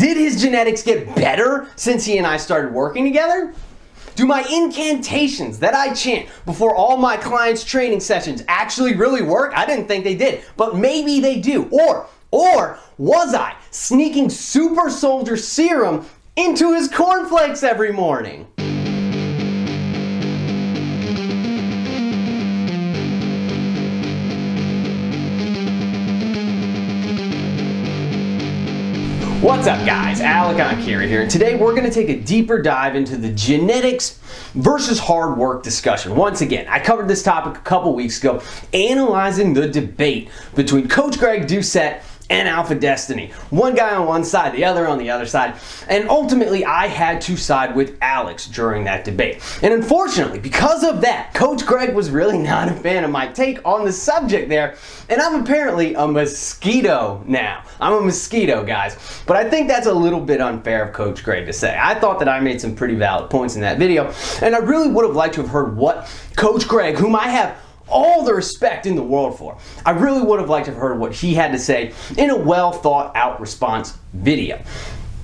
Did his genetics get better since he and I started working together? Do my incantations that I chant before all my clients' training sessions actually really work? I didn't think they did, but maybe they do. Or was I sneaking super soldier serum into his cornflakes every morning? What's up guys, Alec Enkiri here, and today we're going to take a deeper dive into the genetics versus hard work discussion. Once again, I covered this topic a couple weeks ago, analyzing the debate between Coach Greg Doucette and Alphadestiny. One guy on one side, the other on the other side, and ultimately I had to side with Alex during that debate. And unfortunately, because of that, Coach Greg was really not a fan of my take on the subject there, and I'm apparently a mosquito now. I'm a mosquito, guys. But I think that's a little bit unfair of Coach Greg to say. I thought that I made some pretty valid points in that video, and I really would have liked to have heard what Coach Greg, whom I have all the respect in the world for, I really would have liked to have heard what he had to say in a well thought out response video.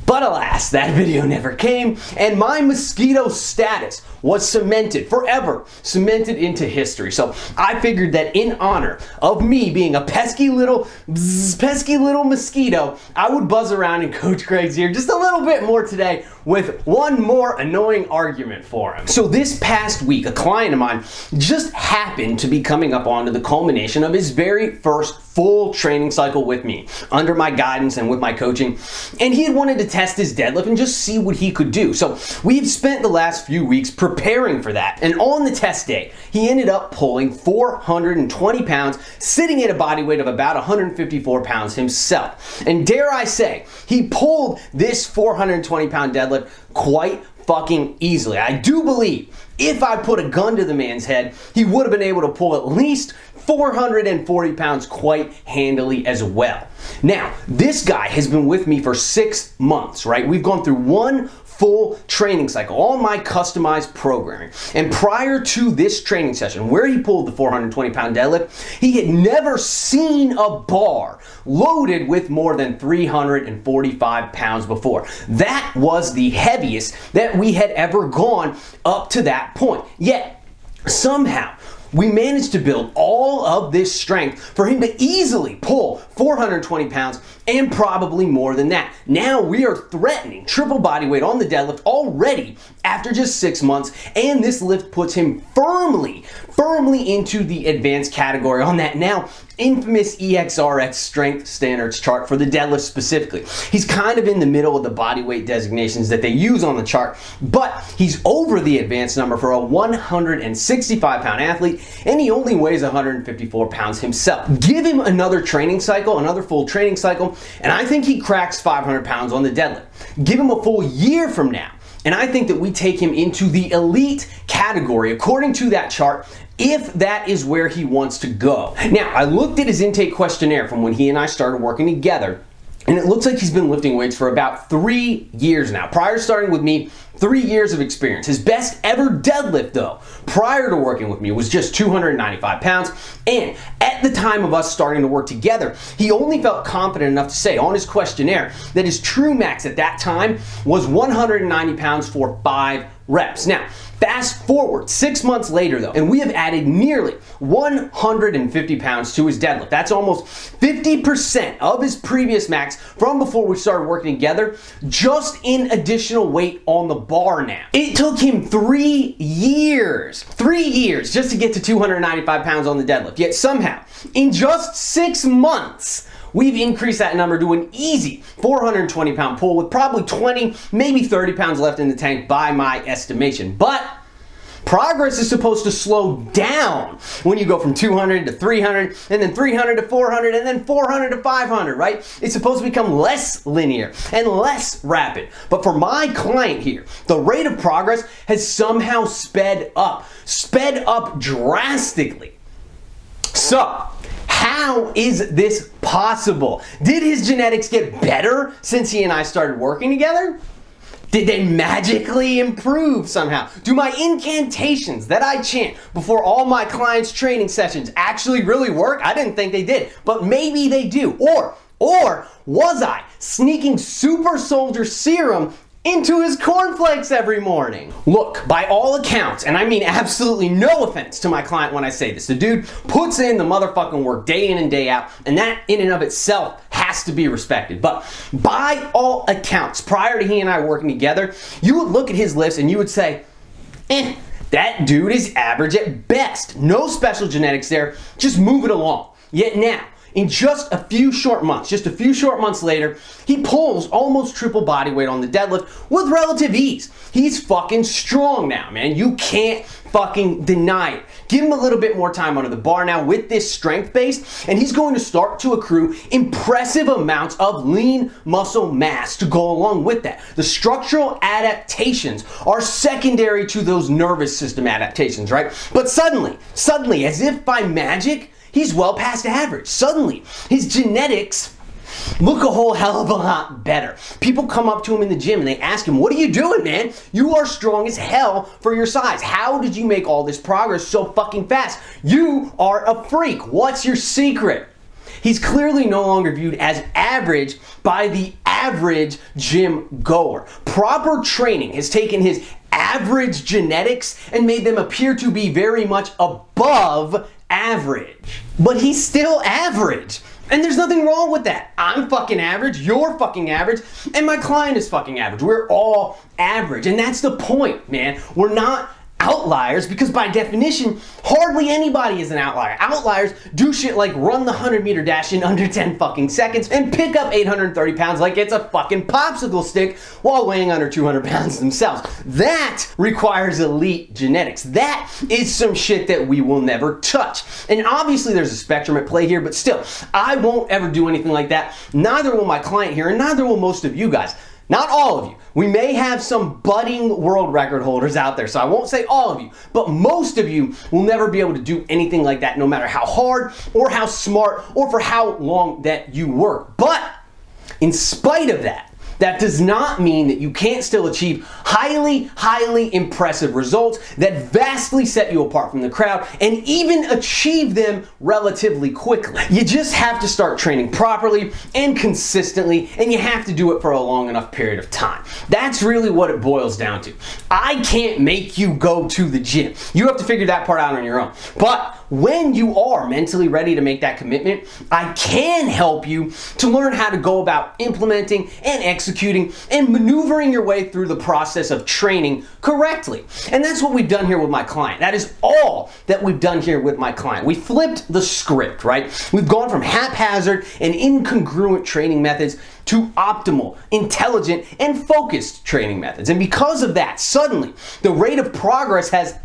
But alas, that video never came, and my mosquito status was cemented, forever cemented into history. So I figured that in honor of me being a pesky little mosquito, I would buzz around in Coach Greg's ear just a little bit more today with one more annoying argument for him. So this past week, a client of mine just happened to be coming up onto the culmination of his very first full training cycle with me, under my guidance and with my coaching, and he had wanted to test his deadlift and just see what he could do. So we've spent the last few weeks preparing for that, and on the test day, he ended up pulling 420 pounds, sitting at a body weight of about 154 pounds himself. And dare I say, he pulled this 420 pound deadlift quite fucking easily. I do believe if I put a gun to the man's head, he would have been able to pull at least 440 pounds quite handily as well. Now, this guy has been with me for 6 months, right? We've gone through one full training cycle, all my customized programming. And prior to this training session, where he pulled the 420 pound deadlift, he had never seen a bar loaded with more than 345 pounds before. That was the heaviest that we had ever gone up to that point. Yet, somehow, we managed to build all of this strength for him to easily pull 420 pounds and probably more than that. Now we are threatening triple body weight on the deadlift already after just 6 months, and this lift puts him firmly into the advanced category on that now infamous EXRX strength standards chart for the deadlift specifically. He's kind of in the middle of the body weight designations that they use on the chart, but he's over the advanced number for a 165 pound athlete, and he only weighs 154 pounds himself. Give him another training cycle, another full training cycle, and I think he cracks 500 pounds on the deadlift. Give him a full year from now, and I think that we take him into the elite category according to that chart, if that is where he wants to go. Now, I looked at his intake questionnaire from when he and I started working together, and it looks like he's been lifting weights for about 3 years now. Prior to starting with me, 3 years of experience. His best ever deadlift, though, prior to working with me, was just 295 pounds. And at the time of us starting to work together, he only felt confident enough to say on his questionnaire that his true max at that time was 190 pounds for 5 reps. Now, fast forward 6 months later though, and we have added nearly 150 pounds to his deadlift. That's almost 50% of his previous max from before we started working together, just in additional weight on the bar now. It took him 3 years just to get to 295 pounds on the deadlift. Yet somehow, in just 6 months, we've increased that number to an easy 420 pound pull with probably 20, maybe 30 pounds left in the tank by my estimation. But progress is supposed to slow down when you go from 200 to 300, and then 300 to 400, and then 400 to 500, right? It's supposed to become less linear and less rapid. But for my client here, the rate of progress has somehow sped up drastically. So, how is this possible? Did his genetics get better since he and I started working together? Did they magically improve somehow? Do my incantations that I chant before all my clients' training sessions actually really work? I didn't think they did, but maybe they do. Or was I sneaking super soldier serum into his cornflakes every morning. Look, by all accounts, and I mean absolutely no offense to my client when I say this, the dude puts in the motherfucking work day in and day out, and that in and of itself has to be respected. But by all accounts, prior to he and I working together, you would look at his lifts and you would say, that dude is average at best. No special genetics there, just move it along. Yet now, in just a few short months later, he pulls almost triple body weight on the deadlift with relative ease. He's fucking strong now, man. You can't fucking deny it. Give him a little bit more time under the bar now with this strength base, and he's going to start to accrue impressive amounts of lean muscle mass to go along with that. The structural adaptations are secondary to those nervous system adaptations, right? But suddenly, as if by magic, he's well past average. Suddenly, his genetics look a whole hell of a lot better. People come up to him in the gym and they ask him, what are you doing, man? You are strong as hell for your size. How did you make all this progress so fucking fast? You are a freak. What's your secret? He's clearly no longer viewed as average by the average gym goer. Proper training has taken his average genetics and made them appear to be very much above average. But he's still average. And there's nothing wrong with that. I'm fucking average, you're fucking average, and my client is fucking average. We're all average. And that's the point, man. We're not outliers because by definition, hardly anybody is an outlier. Outliers do shit like run the 100-meter dash in under 10 fucking seconds and pick up 830 pounds like it's a fucking popsicle stick while weighing under 200 pounds themselves. That requires elite genetics. That is some shit that we will never touch. And obviously there's a spectrum at play here, but still, I won't ever do anything like that. Neither will my client here, and neither will most of you guys. Not all of you. We may have some budding world record holders out there, so I won't say all of you, but most of you will never be able to do anything like that, no matter how hard or how smart or for how long that you work. But in spite of that, that does not mean that you can't still achieve highly impressive results that vastly set you apart from the crowd and even achieve them relatively quickly. You just have to start training properly and consistently, and you have to do it for a long enough period of time. That's really what it boils down to. I can't make you go to the gym. You have to figure that part out on your own. But when you are mentally ready to make that commitment, I can help you to learn how to go about implementing and executing and maneuvering your way through the process of training correctly. And that's what we've done here with my client. That is all that we've done here with my client. We flipped the script, right? We've gone from haphazard and incongruent training methods to optimal, intelligent, and focused training methods. And because of that, suddenly the rate of progress has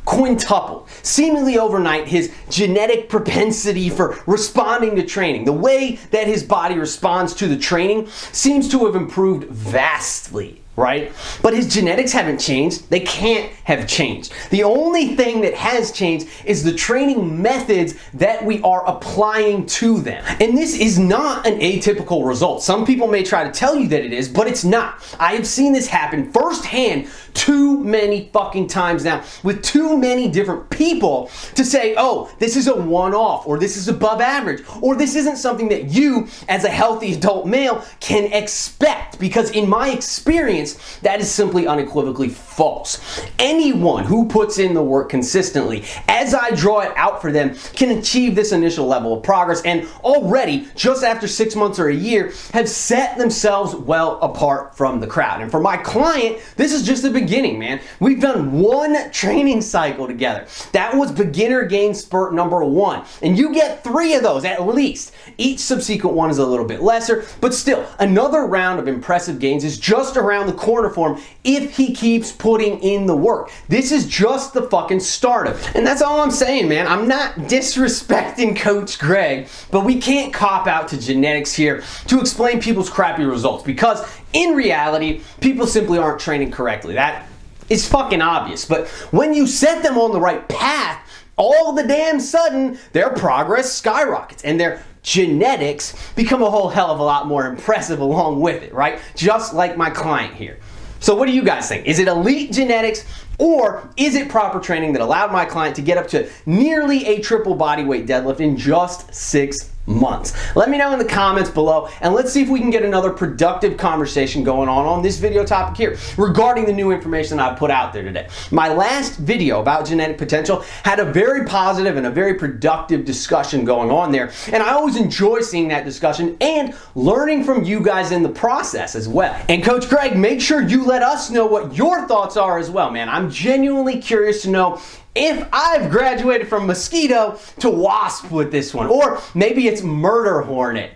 quintupled. Seemingly overnight, his genetic propensity for responding to training, the way that his body responds to the training, seems to have improved vastly, right? But his genetics haven't changed. They can't have changed. The only thing that has changed is the training methods that we are applying to them. And this is not an atypical result. Some people may try to tell you that it is, but it's not. I have seen this happen firsthand too many fucking times now with too many different people to say, oh, this is a one-off, or this is above average, or this isn't something that you as a healthy adult male can expect, because in my experience, that is simply unequivocally false. Anyone who puts in the work consistently, as I draw it out for them, can achieve this initial level of progress, and already, just after 6 months or a year, have set themselves well apart from the crowd. And for my client, this is just the beginning, man. We've done one training cycle together. That was beginner gain spurt number 1. And you get 3 of those at least. Each subsequent one is a little bit lesser, but still, another round of impressive gains is just around the corner for him if he keeps putting in the work. This is just the fucking start of it. And that's all I'm saying, man. I'm not disrespecting Coach Greg, but we can't cop out to genetics here to explain people's crappy results, because in reality, people simply aren't training correctly. That is fucking obvious. But when you set them on the right path, all the damn sudden, their progress skyrockets and their genetics become a whole hell of a lot more impressive along with it, right? Just like my client here. So what do you guys think? Is it elite genetics, or is it proper training that allowed my client to get up to nearly a triple body weight deadlift in just 6 months? Let me know in the comments below, and let's see if we can get another productive conversation going on this video topic here regarding the new information I put out there today. My last video about genetic potential had a very positive and a very productive discussion going on there, and I always enjoy seeing that discussion and learning from you guys in the process as well. And Coach Greg, make sure you let us know what your thoughts are as well, man. I'm genuinely curious to know if I've graduated from Mosquito to Wasp with this one, or maybe it's Murder Hornet.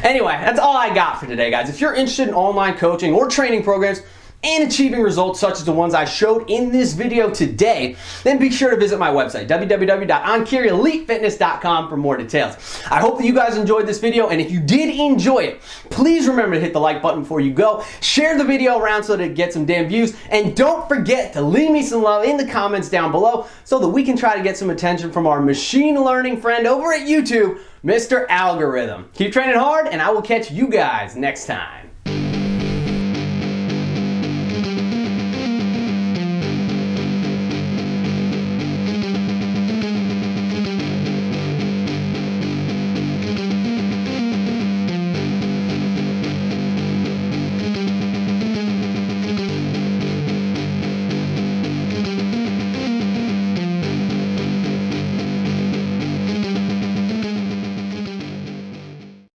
Anyway, that's all I got for today, guys. If you're interested in online coaching or training programs and achieving results such as the ones I showed in this video today, then be sure to visit my website, www.enkirielitefitness.com, for more details. I hope that you guys enjoyed this video, and if you did enjoy it, please remember to hit the like button before you go, share the video around so that it gets some damn views, and don't forget to leave me some love in the comments down below so that we can try to get some attention from our machine learning friend over at YouTube, Mr. Algorithm. Keep training hard, and I will catch you guys next time.